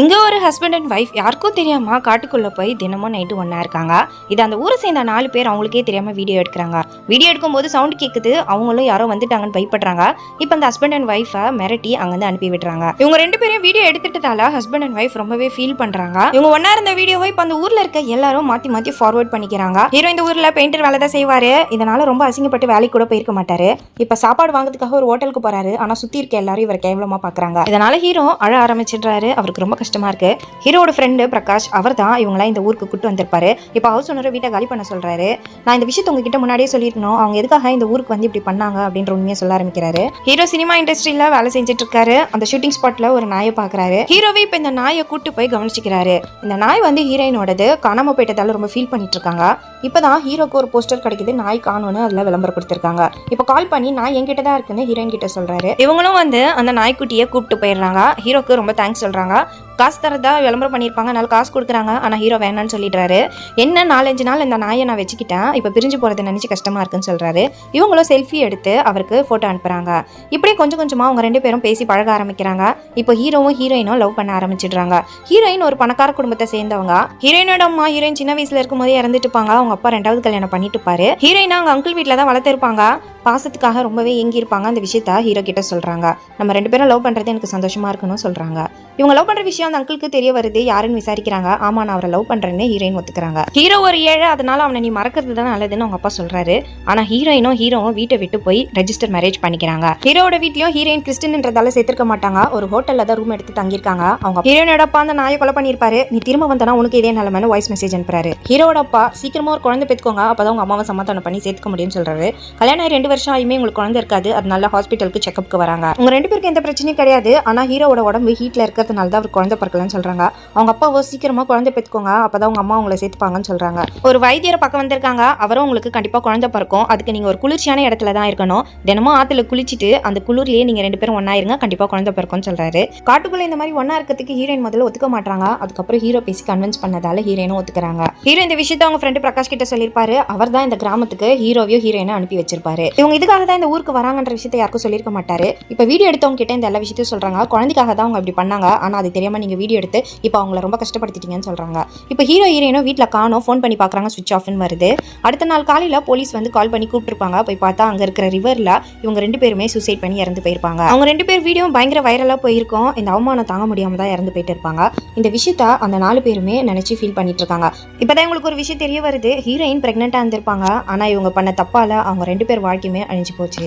இங்க ஒரு husband and wife யாருக்கும் தெரியாம காட்டுக்குள்ள போய் தினமும் நைட்டு ஒண்ணா இருக்காங்க. இது அந்த ஊரை சேர்ந்த 4 பேர் அவங்களுக்கே தெரியாம வீடியோ எடுக்கிறாங்க. வீடியோ எடுக்கும்போது சவுண்ட் கேக்குது, அவங்களும் யாரோ வந்துட்டாங்கன்னு பயப்படுறாங்க. இப்போ அந்த ஹஸ்பண்ட் அண்ட் ஒய்ஃபை மிரட்டி அங்கிருந்து அனுப்பி விடுறாங்க. இவங்க 2 பேரும் வீடியோ எடுத்துட்டதால ஹஸ்பண்ட் அண்ட் ஒய்ஃப் ரொம்பவே ஃபீல் பண்றாங்க. இவங்க ஒண்ணா இருந்த வீடியோவை இப்போ அந்த ஊர்ல இருக்க எல்லாரும் மாத்தி மாத்தி ஃபார்வர்ட் பண்ணிக்கிறாங்க. ஹீரோ இந்த ஊர்ல பெயிண்டர் வேலை தான் செய்வாரு, இதனால ரொம்ப அசிங்கப்பட்டு வேலைக்கு கூட போயிருக்க மாட்டாரு. இப்ப சாப்பாடு வாங்குறதுக்காக ஒரு ஹோட்டலுக்கு போறாரு, ஆனா சுத்தி இருக்க எல்லாரும் இவரை கேவலமா பாக்குறாங்க. இதனால ஹீரோ அழ ஆரம்பிச்சிடுறாரு. அவருக்கு ரொம்ப கஷ்டமா இருக்கு. ஹீரோட ஃப்ரெண்டு பிரகாஷ் அவர் தான் இவங்களாம் இந்த ஊருக்கு கூட்டு வந்திருப்பாரு. இப்போ ஹவுஸ் ஓனரை வீட்டை காலி பண்ண சொல்றாரு. நான் இந்த விஷயத்தை உங்ககிட்ட முன்னாடியே சொல்லியிருக்கணும், அவங்க எதுக்காக இந்த ஊருக்கு வந்து இப்படி பண்ணாங்க அப்படின்ற உண்மையை சொல்ல ஆரம்பிக்கிறாரு. ஹீரோ சினிமா இண்டஸ்ட்ரியில வேலை செஞ்சுட்டு இருக்காரு. அந்த ஷூட்டிங் ஸ்பாட்ல ஒரு நாயை பாக்குறாரு. ஹீரோவே இப்ப இந்த நாயை கூட்டு போய் கவனிச்சுக்கிறாரு. இந்த நாய் வந்து ஹீரோயினோடது, காணாம போயிட்டதால ரொம்ப ஃபீல் பண்ணிட்டு இருக்காங்க. இப்பதான் ஹீரோக்கு ஒரு போஸ்டர் கிடைக்குது, நாய் காணும்னு அதுல விளம்பரப்படுத்திருக்காங்க. இப்போ கால் பண்ணி நாய் என்கிட்ட தான் இருக்குன்னு ஹீரோயின் கிட்ட சொல்றாரு. இவங்களும் வந்து அந்த நாய்க்குட்டியை கூப்பிட்டு போயிடுறாங்க. ஹீரோக்கு ரொம்ப தேங்க்ஸ் சொல்றாங்க. காசு தரதா விளம்பரம் பண்ணியிருப்பாங்க, அதனால காசு கொடுக்குறாங்க. ஆனால் ஹீரோ வேணான்னு சொல்லிடுறாரு. என்ன 4-5 நாள் இந்த நாயை நான் வச்சுக்கிட்டேன், இப்போ பிரிஞ்சு போகிறத நினச்சி கஷ்டமாக இருக்குன்னு சொல்கிறாரு. இவங்களும் செல்ஃபி எடுத்து அவருக்கு ஃபோட்டோ அனுப்புகிறாங்க. இப்படியே கொஞ்சம் கொஞ்சமாக அவங்க 2 பேரும் பேசி பழக ஆரம்பிக்கிறாங்க. இப்போ ஹீரோவும் ஹீரோயினும் லவ் பண்ண ஆரம்பிச்சிடுறாங்க. ஹீரோயின் ஒரு பணக்கார குடும்பத்தை சேர்ந்தவங்க. ஹீரோயினோட அம்மா ஹீரோயின் சின்ன வயசுல இருக்கும் போதே இறந்துட்டு இருப்பாங்க. அவங்க அப்பா 2வது கல்யாணம் பண்ணிட்டு இருப்பாரு. ஹீரோயினா அவங்க அங்கிள் வீட்டில் தான் வளர்த்திருப்பாங்க. பாசத்துக்காக ரொம்பவே ஏங்கி இருப்பாங்க. அந்த விஷயத்த ஹீரோ கிட்ட சொல்றாங்க. நம்ம 2 பேரும் லவ் பண்றது எனக்கு சந்தோஷமா இருக்குன்னு சொல்றாங்க. இவங்க லவ் பண்ற விஷயம் அந்த அங்கிளுக்கு தெரிய வருது. யாருன்னு விசாரிக்கிறாங்க. ஆமா, நான் அவரை லவ் பண்றேன்னு ஹீரோயின் ஒத்துக்கிறாங்க. ஹீரோ ஒரு ஏழை, அதனால அவனை நீ மறக்கிறது தான் நல்லதுன்னு அவங்க அப்பா சொல்றாரு. ஆனா ஹீரோயினும் ஹீரோவும் வீட்டை விட்டு போய் ரெஜிஸ்டர் மேரேஜ் பண்ணிக்கிறாங்க. ஹீரோட வீட்லயும் ஹீரோயின் கிறிஸ்டின்ன்றதால சேர்த்திருக்க மாட்டாங்க. ஒரு ஹோட்டல்ல தான் ரூம் எடுத்து தங்கியிருக்காங்க. அவங்க ஹீரோயினோட அப்பா அந்த நாயை கொலை பண்ணிருப்பாரு. நீ திரும்ப வந்தனா உனக்கு இதே நிலைமைன்னு வாய்ஸ் மெசேஜ் அனுப்புறாரு. ஹீரோட அப்பா சீக்கிரமா ஒரு குழந்தை பெற்றுக்கோங்க, அப்பதான் உங்க அம்மாவை சமாதானம் பண்ணி சேர்த்துக்க முடியும்னு சொல்றாரு. கல்யாணம் 2 வருஷம் ஆயுமே உங்களுக்கு குழந்தை இருக்காது, அதனால ஹாஸ்பிட்டலுக்கு செக்அப்க்கு வராங்க. உங்க 2 பேருக்கு எந்த பிரச்சனையும் கிடையாது. ஆனா ஹீரோட உடம்பு ஹீட்ல இருக்கிறதுனால தான் அவர் குழந்தை பிறக்கலன்னு சொல்றாங்க. அவங்க அப்பாவோ சீக்கிரமா குழந்தை பெற்றுக்கோங்க, அப்பதான் உங்க அம்மா உங்களை சேர்த்துப்பாங்கன்னு சொல்றாங்க. ஒரு வைத்தியரை பக்கம் வந்திருக்காங்க. அவரும் உங்களுக்கு கண்டிப்பா குழந்தை பிறக்கும், அதுக்கு நீங்க ஒரு குளிர்ச்சியான இடத்துல தான் இருக்கணும். தினமும் ஆத்துல குளிச்சுட்டு அந்த குளிர்லயே நீங்க 2 பேரும் ஒண்ணா இருங்க, கண்டிப்பா குழந்தை பிறக்கும்னு சொல்றாரு. காட்டுக்குள்ள இந்த மாதிரி ஒண்ணா இருக்கிறதுக்கு ஹீரோயின் முதல்ல ஒத்துக்க மாட்டாங்க. அதுக்கப்புறம் ஹீரோ பேசி கன்வின்ஸ் பண்ணதால ஹீரோயினும் ஒத்துக்கிறாங்க. ஹீரோ இந்த விஷயத்த அவங்க ஃப்ரெண்டு பிரகாஷ் கிட்ட சொல்லியிருப்பாரு. அவர் தான் இந்த கிராமத்துக்கு ஹீரோவையும் ஹீரோயினை அனுப்பி வச்சிருப்பாரு. இவங்க இதுக்காக தான் இந்த ஊருக்கு வராங்கன்ற விஷயத்தை யாருக்கும் சொல்லியிருக்க மாட்டாரு. இப்போ வீடியோ எடுத்தவங்க கிட்ட இந்த எல்லா விஷயத்தையும் சொல்றாங்க. குழந்தைக்காக தான் அவங்க இப்படி பண்ணாங்க, ஆனா அது தெரியாம நீங்க வீடியோ எடுத்து இப்போ அவங்கள ரொம்ப கஷ்டப்படுத்திட்டீங்கன்னு சொல்றாங்க. இப்போ ஹீரோ ஹீரோயினும் வீட்டில் காணோம், ஃபோன் பண்ணி பார்க்குறாங்க, சுவிட்ச் ஆஃப்னு வருது. அடுத்த நாள் காலையில் போலீஸ் வந்து கால் பண்ணி கூப்பிட்டுருப்பாங்க. போய் பார்த்தா அங்கே இருக்கிற ரிவரில் இவங்க 2 பேருமே சூசைட் பண்ணி இறந்து போயிருப்பாங்க. அவங்க 2 பேர் வீடியோ பயங்கர வைரலாக போயிருக்கும். இந்த அவமானம் தாங்க முடியாம தான் இறந்து போயிட்டு இருப்பாங்க. இந்த விஷயத்த அந்த 4 பேருமே நினைச்சு ஃபீல் பண்ணிட்டு இருக்காங்க. இப்போதான் இவங்களுக்கு ஒரு விஷயம் தெரிய வருது, ஹீரோயின் பிரெக்னெண்டா இருந்திருப்பாங்க. ஆனால் இவங்க பண்ண தப்பால அவங்க 2 பேர் வாழ்க்கையுமே அழிஞ்சு போச்சு.